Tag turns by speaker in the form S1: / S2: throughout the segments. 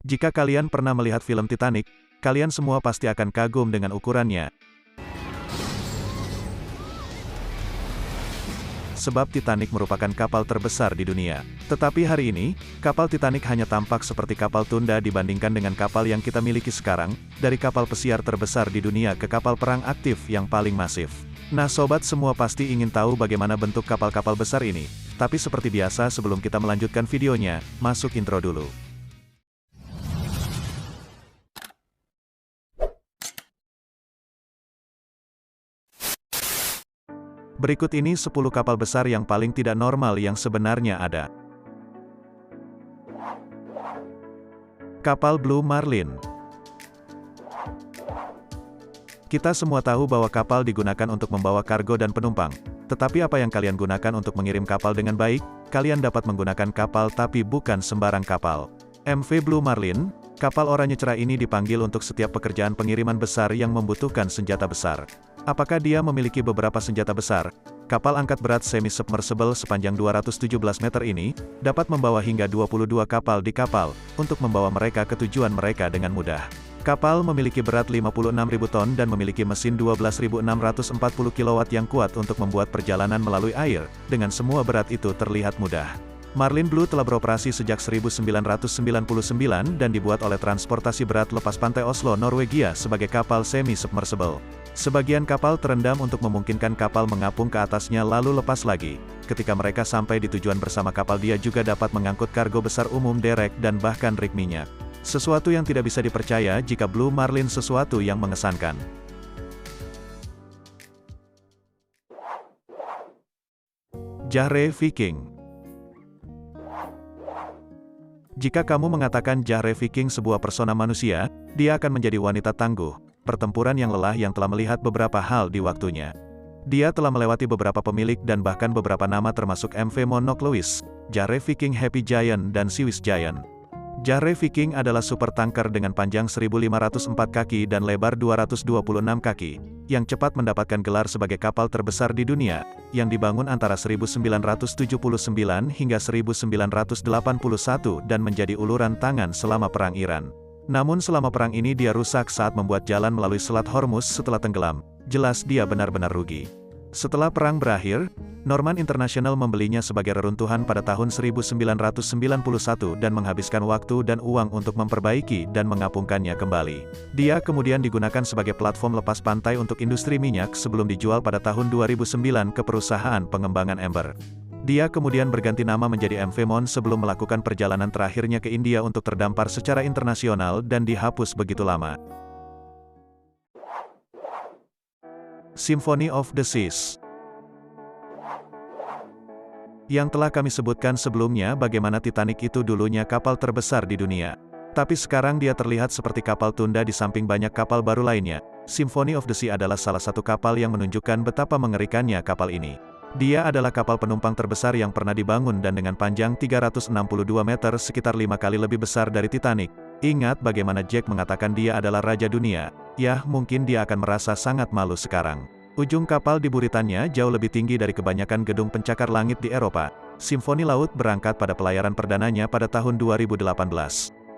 S1: Jika kalian pernah melihat film Titanic, kalian semua pasti akan kagum dengan ukurannya. Sebab Titanic merupakan kapal terbesar di dunia. Tetapi hari ini, kapal Titanic hanya tampak seperti kapal tunda dibandingkan dengan kapal yang kita miliki sekarang, dari kapal pesiar terbesar di dunia ke kapal perang aktif yang paling masif. Nah sobat semua pasti ingin tahu bagaimana bentuk kapal-kapal besar ini. Tapi seperti biasa sebelum kita melanjutkan videonya, masuk intro dulu. Berikut ini 10 kapal besar yang paling tidak normal yang sebenarnya ada. Kapal Blue Marlin. Kita semua tahu bahwa kapal digunakan untuk membawa kargo dan penumpang. Tetapi apa yang kalian gunakan untuk mengirim kapal dengan baik? Kalian dapat menggunakan kapal tapi bukan sembarang kapal. MV Blue Marlin, kapal oranye cerah ini dipanggil untuk setiap pekerjaan pengiriman besar yang membutuhkan senjata besar. Apakah dia memiliki beberapa senjata besar? Kapal angkat berat semi-submersible sepanjang 217 meter ini, dapat membawa hingga 22 kapal di kapal, untuk membawa mereka ke tujuan mereka dengan mudah. Kapal memiliki berat 56.000 ton dan memiliki mesin 12.640 kW yang kuat untuk membuat perjalanan melalui air, dengan semua berat itu terlihat mudah. Marlin Blue telah beroperasi sejak 1999 dan dibuat oleh Transportasi Berat Lepas Pantai Oslo, Norwegia sebagai kapal semi-submersible. Sebagian kapal terendam untuk memungkinkan kapal mengapung ke atasnya lalu lepas lagi. Ketika mereka sampai di tujuan bersama kapal dia juga dapat mengangkut kargo besar umum derek dan bahkan rig minyak. Sesuatu yang tidak bisa dipercaya jika Blue Marlin sesuatu yang mengesankan. Jahre Viking. Jika kamu mengatakan Jahre Viking sebuah persona manusia, dia akan menjadi wanita tangguh, pertempuran yang lelah yang telah melihat beberapa hal di waktunya. Dia telah melewati beberapa pemilik dan bahkan beberapa nama termasuk MV Monarch Louis, Jahre Viking Happy Giant dan Swiss Giant. Jahre Viking adalah super tanker dengan panjang 1.504 kaki dan lebar 226 kaki, yang cepat mendapatkan gelar sebagai kapal terbesar di dunia, yang dibangun antara 1979 hingga 1981 dan menjadi uluran tangan selama Perang Iran. Namun selama perang ini dia rusak saat membuat jalan melalui Selat Hormuz setelah tenggelam. Jelas dia benar-benar rugi. Setelah perang berakhir, Norman International membelinya sebagai reruntuhan pada tahun 1991 dan menghabiskan waktu dan uang untuk memperbaiki dan mengapungkannya kembali. Dia kemudian digunakan sebagai platform lepas pantai untuk industri minyak sebelum dijual pada tahun 2009 ke perusahaan pengembangan Ember. Dia kemudian berganti nama menjadi MV Mon sebelum melakukan perjalanan terakhirnya ke India untuk terdampar secara internasional dan dihapus begitu lama. Symphony of the Seas. Yang telah kami sebutkan sebelumnya bagaimana Titanic itu dulunya kapal terbesar di dunia. Tapi sekarang dia terlihat seperti kapal tunda di samping banyak kapal baru lainnya. Symphony of the Sea adalah salah satu kapal yang menunjukkan betapa mengerikannya kapal ini. Dia adalah kapal penumpang terbesar yang pernah dibangun dan dengan panjang 362 meter sekitar 5 kali lebih besar dari Titanic. Ingat bagaimana Jack mengatakan dia adalah raja dunia. Yah, mungkin dia akan merasa sangat malu sekarang. Ujung kapal di buritannya jauh lebih tinggi dari kebanyakan gedung pencakar langit di Eropa. Simfoni Laut berangkat pada pelayaran perdananya pada tahun 2018.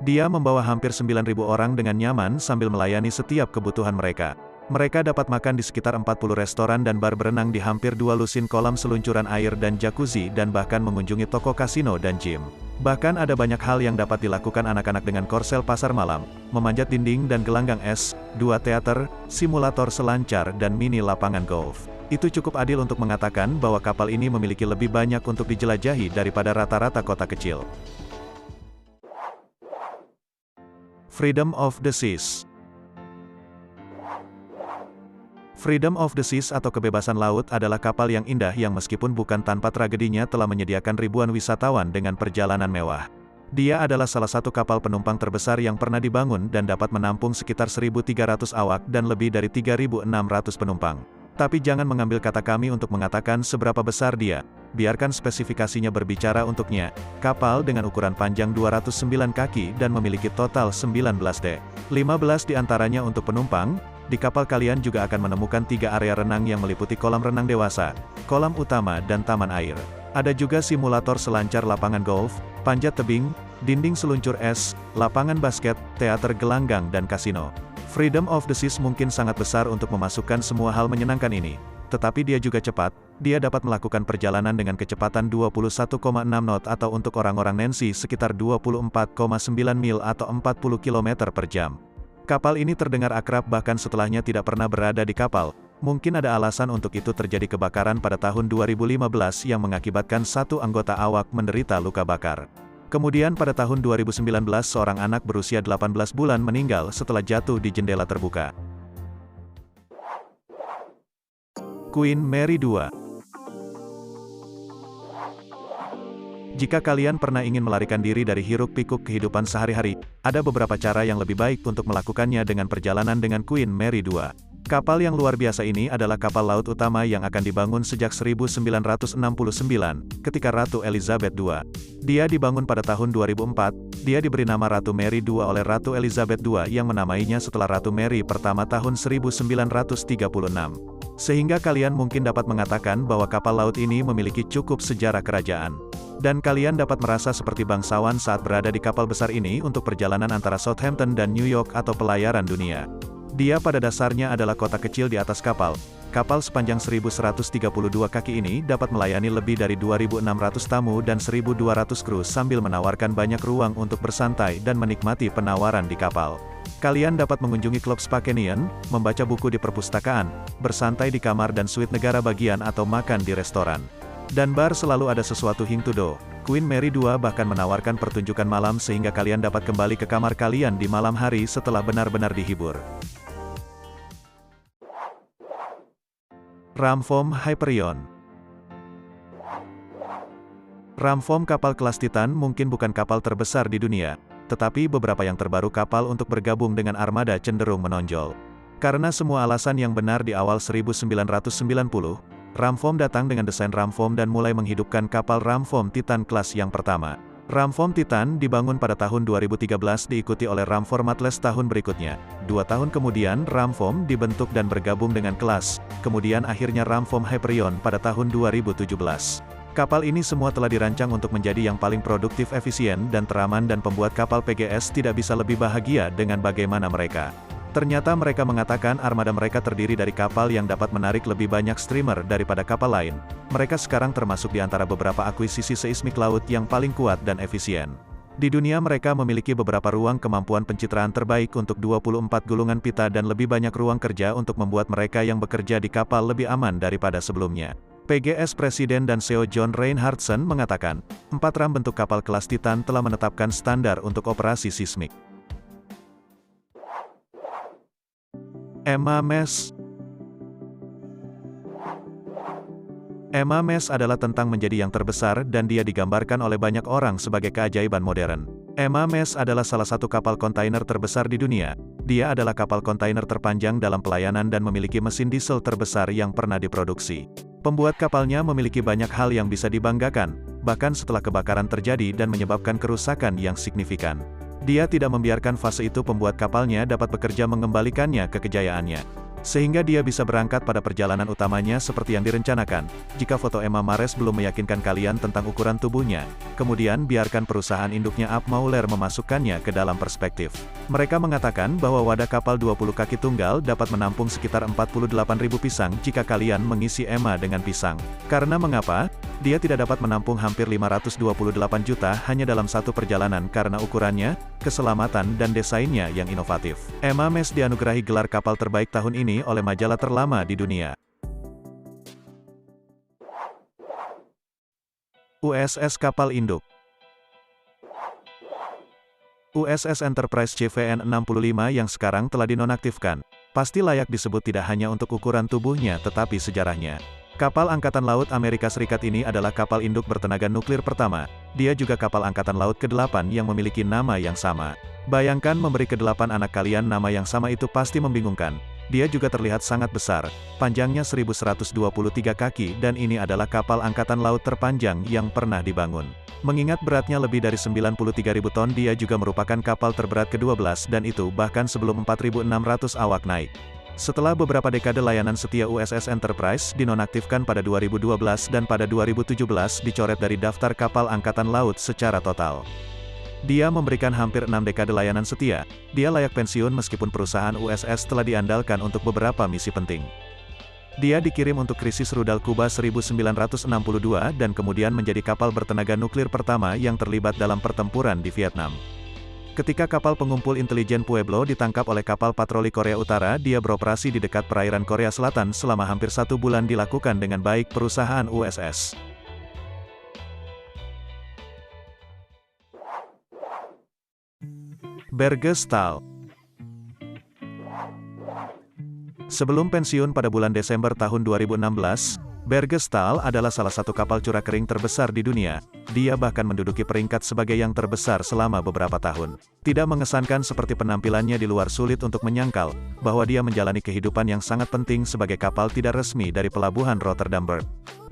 S1: Dia membawa hampir 9.000 orang dengan nyaman sambil melayani setiap kebutuhan mereka. Mereka dapat makan di sekitar 40 restoran dan bar berenang di hampir 2 lusin kolam seluncuran air dan jacuzzi dan bahkan mengunjungi toko kasino dan gym. Bahkan ada banyak hal yang dapat dilakukan anak-anak dengan korsel pasar malam, memanjat dinding dan gelanggang es, 2 teater, simulator selancar dan mini lapangan golf. Itu cukup adil untuk mengatakan bahwa kapal ini memiliki lebih banyak untuk dijelajahi daripada rata-rata kota kecil. Freedom of the Seas. Freedom of the Seas atau kebebasan laut adalah kapal yang indah yang meskipun bukan tanpa tragedinya telah menyediakan ribuan wisatawan dengan perjalanan mewah. Dia adalah salah satu kapal penumpang terbesar yang pernah dibangun dan dapat menampung sekitar 1.300 awak dan lebih dari 3.600 penumpang. Tapi jangan mengambil kata kami untuk mengatakan seberapa besar dia. Biarkan spesifikasinya berbicara untuknya. Kapal dengan ukuran panjang 209 kaki dan memiliki total 19 dek. 15 diantaranya untuk penumpang. Di kapal kalian juga akan menemukan 3 area renang yang meliputi kolam renang dewasa, kolam utama dan taman air. Ada juga simulator selancar lapangan golf, panjat tebing, dinding seluncur es, lapangan basket, teater gelanggang dan kasino. Freedom of the Seas mungkin sangat besar untuk memasukkan semua hal menyenangkan ini. Tetapi dia juga cepat, dia dapat melakukan perjalanan dengan kecepatan 21,6 knot atau untuk orang-orang Nancy sekitar 24,9 mil atau 40 km per jam. Kapal ini terdengar akrab bahkan setelahnya tidak pernah berada di kapal. Mungkin ada alasan untuk itu terjadi kebakaran pada tahun 2015 yang mengakibatkan satu anggota awak menderita luka bakar. Kemudian pada tahun 2019 seorang anak berusia 18 bulan meninggal setelah jatuh di jendela terbuka. Queen Mary II. Jika kalian pernah ingin melarikan diri dari hiruk-pikuk kehidupan sehari-hari, ada beberapa cara yang lebih baik untuk melakukannya dengan perjalanan dengan Queen Mary II. Kapal yang luar biasa ini adalah kapal laut utama yang akan dibangun sejak 1969, ketika Ratu Elizabeth II. Dia dibangun pada tahun 2004, dia diberi nama Ratu Mary II oleh Ratu Elizabeth II yang menamainya setelah Ratu Mary pertama tahun 1936. Sehingga kalian mungkin dapat mengatakan bahwa kapal laut ini memiliki cukup sejarah kerajaan. Dan kalian dapat merasa seperti bangsawan saat berada di kapal besar ini untuk perjalanan antara Southampton dan New York atau pelayaran dunia. Dia pada dasarnya adalah kota kecil di atas kapal. Kapal sepanjang 1132 kaki ini dapat melayani lebih dari 2.600 tamu dan 1.200 kru sambil menawarkan banyak ruang untuk bersantai dan menikmati penawaran di kapal. Kalian dapat mengunjungi klub Spakenian, membaca buku di perpustakaan, bersantai di kamar dan suite negara bagian atau makan di restoran. Dan bar selalu ada sesuatu hing to do. Queen Mary II bahkan menawarkan pertunjukan malam sehingga kalian dapat kembali ke kamar kalian di malam hari setelah benar-benar dihibur. Ramform Hyperion. Ramform kapal kelas Titan mungkin bukan kapal terbesar di dunia, tetapi beberapa yang terbaru kapal untuk bergabung dengan armada cenderung menonjol. Karena semua alasan yang benar di awal 1990, Ramform datang dengan desain Ramform dan mulai menghidupkan kapal Ramform Titan kelas yang pertama. Ramform Titan dibangun pada tahun 2013 diikuti oleh Ramform Atlas tahun berikutnya. 2 tahun kemudian Ramform dibentuk dan bergabung dengan kelas, kemudian akhirnya Ramform Hyperion pada tahun 2017. Kapal ini semua telah dirancang untuk menjadi yang paling produktif, efisien, dan teraman dan pembuat kapal PGS tidak bisa lebih bahagia dengan bagaimana mereka. Ternyata mereka mengatakan armada mereka terdiri dari kapal yang dapat menarik lebih banyak streamer daripada kapal lain. Mereka sekarang termasuk di antara beberapa akuisisi seismik laut yang paling kuat dan efisien. Di dunia mereka memiliki beberapa ruang kemampuan pencitraan terbaik untuk 24 gulungan pita dan lebih banyak ruang kerja untuk membuat mereka yang bekerja di kapal lebih aman daripada sebelumnya. PGS Presiden dan CEO John Reinhardson mengatakan, 4 ram bentuk kapal kelas Titan telah menetapkan standar untuk operasi seismik. Emma Mess. Emma Mess adalah tentang menjadi yang terbesar dan dia digambarkan oleh banyak orang sebagai keajaiban modern. Emma Mess adalah salah satu kapal kontainer terbesar di dunia. Dia adalah kapal kontainer terpanjang dalam pelayanan dan memiliki mesin diesel terbesar yang pernah diproduksi. Pembuat kapalnya memiliki banyak hal yang bisa dibanggakan, bahkan setelah kebakaran terjadi dan menyebabkan kerusakan yang signifikan. Dia tidak membiarkan fase itu pembuat kapalnya dapat bekerja mengembalikannya ke kejayaannya. Sehingga dia bisa berangkat pada perjalanan utamanya seperti yang direncanakan. Jika foto Emma Mares belum meyakinkan kalian tentang ukuran tubuhnya, kemudian biarkan perusahaan induknya Up Mauler memasukkannya ke dalam perspektif. Mereka mengatakan bahwa wadah kapal 20 kaki tunggal dapat menampung sekitar 48.000 pisang jika kalian mengisi Emma dengan pisang. Karena mengapa? Dia tidak dapat menampung hampir 528 juta hanya dalam satu perjalanan karena ukurannya, keselamatan dan desainnya yang inovatif. Emma Mess dianugerahi gelar kapal terbaik tahun ini oleh majalah terlama di dunia. USS Kapal Induk. USS Enterprise CVN-65 yang sekarang telah dinonaktifkan, pasti layak disebut tidak hanya untuk ukuran tubuhnya tetapi sejarahnya. Kapal Angkatan Laut Amerika Serikat ini adalah kapal induk bertenaga nuklir pertama. Dia juga kapal Angkatan Laut ke-8 yang memiliki nama yang sama. Bayangkan memberi ke-8 anak kalian nama yang sama, itu pasti membingungkan. Dia juga terlihat sangat besar, panjangnya 1123 kaki dan ini adalah kapal Angkatan Laut terpanjang yang pernah dibangun. Mengingat beratnya lebih dari 93.000 ton, dia juga merupakan kapal terberat ke-12 dan itu bahkan sebelum 4.600 awak naik. Setelah beberapa dekade layanan setia, USS Enterprise dinonaktifkan pada 2012 dan pada 2017 dicoret dari daftar kapal Angkatan Laut secara total. Dia memberikan hampir 6 dekade layanan setia. Dia layak pensiun meskipun perusahaan USS telah diandalkan untuk beberapa misi penting. Dia dikirim untuk krisis rudal Kuba 1962 dan kemudian menjadi kapal bertenaga nuklir pertama yang terlibat dalam pertempuran di Vietnam. Ketika kapal pengumpul intelijen Pueblo ditangkap oleh kapal patroli Korea Utara, dia beroperasi di dekat perairan Korea Selatan selama hampir 1 bulan, dilakukan dengan baik perusahaan USS. Berge Staal. Sebelum pensiun pada bulan Desember tahun 2016, Berge Staal adalah salah satu kapal curah kering terbesar di dunia. Dia bahkan menduduki peringkat sebagai yang terbesar selama beberapa tahun. Tidak mengesankan seperti penampilannya di luar, sulit untuk menyangkal bahwa dia menjalani kehidupan yang sangat penting sebagai kapal tidak resmi dari pelabuhan Rotterdam.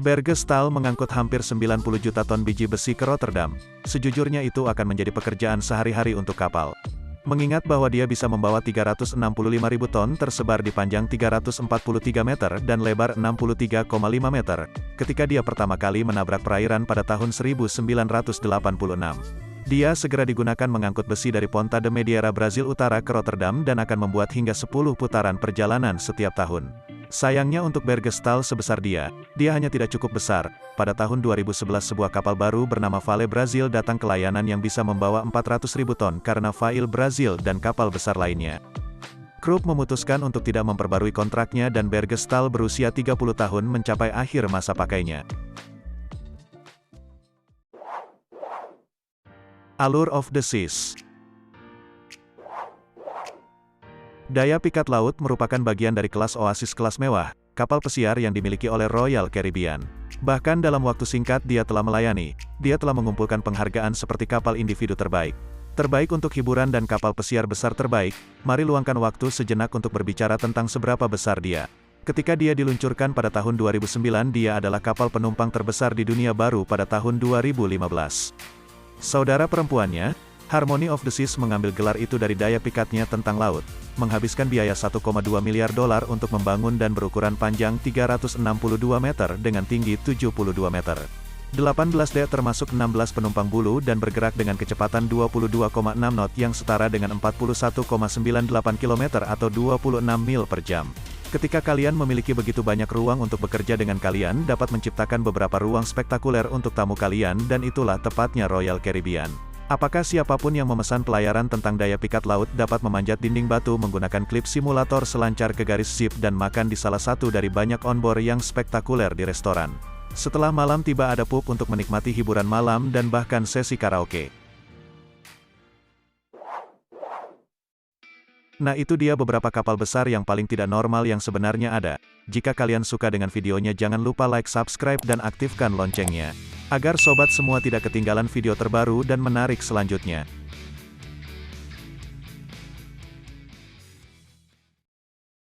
S1: Berge Staal mengangkut hampir 90 juta ton biji besi ke Rotterdam. Sejujurnya itu akan menjadi pekerjaan sehari-hari untuk kapal. Mengingat bahwa dia bisa membawa 365.000 ton tersebar di panjang 343 meter dan lebar 63,5 meter, ketika dia pertama kali menabrak perairan pada tahun 1986. Dia segera digunakan mengangkut besi dari Ponta de Mediera Brazil Utara ke Rotterdam dan akan membuat hingga 10 putaran perjalanan setiap tahun. Sayangnya untuk Berge Staal sebesar dia hanya tidak cukup besar. Pada tahun 2011 sebuah kapal baru bernama Vale Brazil datang ke layanan yang bisa membawa 400.000 ton karena Vale Brazil dan kapal besar lainnya. Krupp memutuskan untuk tidak memperbarui kontraknya dan Berge Staal berusia 30 tahun mencapai akhir masa pakainya. Allure of the Seas. Daya pikat laut merupakan bagian dari kelas Oasis kelas mewah, kapal pesiar yang dimiliki oleh Royal Caribbean. Bahkan dalam waktu singkat dia telah mengumpulkan penghargaan seperti kapal individu terbaik untuk hiburan dan kapal pesiar besar terbaik. Mari luangkan waktu sejenak untuk berbicara tentang seberapa besar dia. Ketika dia diluncurkan pada tahun 2009, dia adalah kapal penumpang terbesar di dunia baru pada tahun 2015. Saudara perempuannya, Harmony of the Seas mengambil gelar itu dari daya pikatnya tentang laut, menghabiskan biaya $1,2 miliar untuk membangun dan berukuran panjang 362 meter dengan tinggi 72 meter. 18 dek termasuk 16 penumpang bulu dan bergerak dengan kecepatan 22,6 knot yang setara dengan 41,98 km atau 26 mil per jam. Ketika kalian memiliki begitu banyak ruang untuk bekerja, dengan kalian dapat menciptakan beberapa ruang spektakuler untuk tamu kalian, dan itulah tepatnya Royal Caribbean. Apakah siapapun yang memesan pelayaran tentang daya pikat laut dapat memanjat dinding batu menggunakan klip simulator selancar ke garis ship dan makan di salah satu dari banyak onboard yang spektakuler di restoran. Setelah malam tiba ada pub untuk menikmati hiburan malam dan bahkan sesi karaoke. Nah, itu dia beberapa kapal besar yang paling tidak normal yang sebenarnya ada. Jika kalian suka dengan videonya, jangan lupa like, subscribe, dan aktifkan loncengnya, agar sobat semua tidak ketinggalan video terbaru dan menarik selanjutnya.